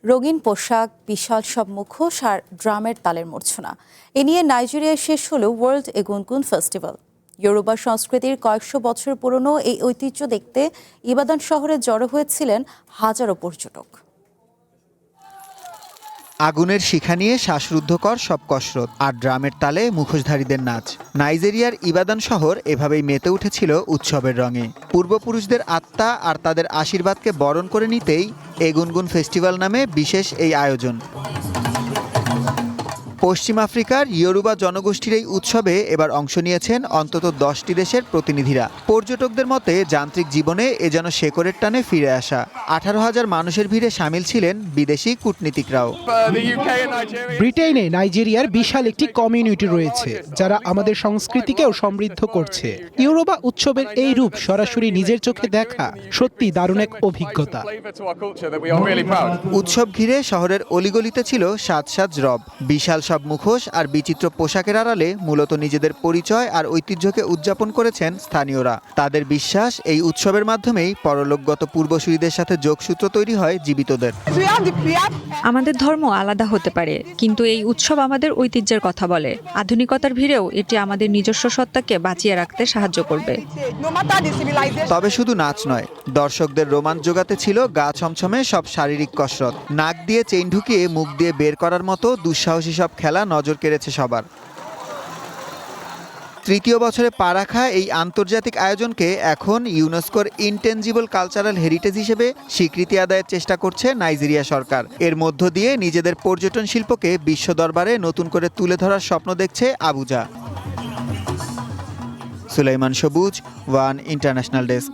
রঙিন পোশাক, বিশাল সব মুখোশ আর ড্রামের তালের মূর্ছনা এ নিয়ে নাইজেরিয়ায় শেষ হলো ওয়ার্ল্ড এগুনগুন ফেস্টিভ্যাল। ইয়োরুবা সংস্কৃতির কয়েকশো বছর পুরনো এই ঐতিহ্য দেখতে ইবাদান শহরে জড়ো হয়েছিলেন হাজারো পর্যটক। আগুনের শিখা নিয়ে শ্বাসরুদ্ধকর সব কসরত আর ড্রামের তালে মুখোশধারীদের নাচ। নাইজেরিয়ার ইবাদান শহর এভাবেই মেতে উঠেছিল উৎসবের রঙে। পূর্বপুরুষদের আত্মা আর তাদের আশীর্বাদকে বরণ করে নিতেই এগুনগুন ফেস্টিভ্যাল নামে বিশেষ এই আয়োজন। পশ্চিম আফ্রিকার ইয়োরুবা জনগোষ্ঠীর এই উৎসবে এবার অংশ নিয়েছেন অন্তত 10টি দেশের প্রতিনিধিরা। পর্যটকদের মতে যান্ত্রিক জীবনে এ যেন শেকড়ের টানে ফিরে আসা। 18,000 মানুষের ভিড়ে সামিল ছিলেন বিদেশি কূটনীতিকরাও। ব্রিটেনে নাইজেরিয়ার বিশাল একটি কমিউনিটি রয়েছে যারা আমাদের সংস্কৃতিকেও সমৃদ্ধ করছে। ইয়োরুবা উৎসবের এই রূপ সরাসরি নিজের চোখে দেখা সত্যি দারুণ এক অভিজ্ঞতা। উৎসব ঘিরে শহরের অলিগলিতে ছিল সাজ সাজ রব, বিশাল সব মুখোশ আর বিচিত্র পোশাকের আড়ালে মূলত নিজেদের পরিচয় আর ঐতিহ্যকে উদযাপন করেছেন স্থানীয়রা। তাদের বিশ্বাস এই উৎসবের মাধ্যমেই পরলোকগত পূর্বসূরীদের সাথে যোগসূত্র তৈরি হয় জীবিতদের। আমাদের ধর্ম আলাদা হতে পারে, কিন্তু এই উৎসব আমাদের ঐতিহ্যের কথা বলে। আধুনিকতার ভিড়েও এটি আমাদের নিজস্ব সত্তাকে বাঁচিয়ে রাখতে সাহায্য করবে। তবে শুধু নাচ নয়, দর্শকদের রোমাঞ্চ জোগাতে ছিল গা ছমছমে সব শারীরিক কসরত। নাক দিয়ে চেইন ঢুকিয়ে মুখ দিয়ে বের করার মতো দুঃসাহসী সব খেলা নজর কেড়েছে সবার। তৃতীয় বছরে পা রাখা এই আন্তর্জাতিক আয়োজনকে এখন ইউনেস্কোর ইনটেনজিবল কালচারাল হেরিটেজ হিসেবে স্বীকৃতি আদায়ের চেষ্টা করছে নাইজেরিয়া সরকার। এর মধ্য দিয়ে নিজেদের পর্যটন শিল্পকে বিশ্ব দরবারে নতুন করে তুলে ধরার স্বপ্ন দেখছে আবুজা। সুলাইমান সবুজ, ওয়ান ইন্টারন্যাশনাল ডেস্ক।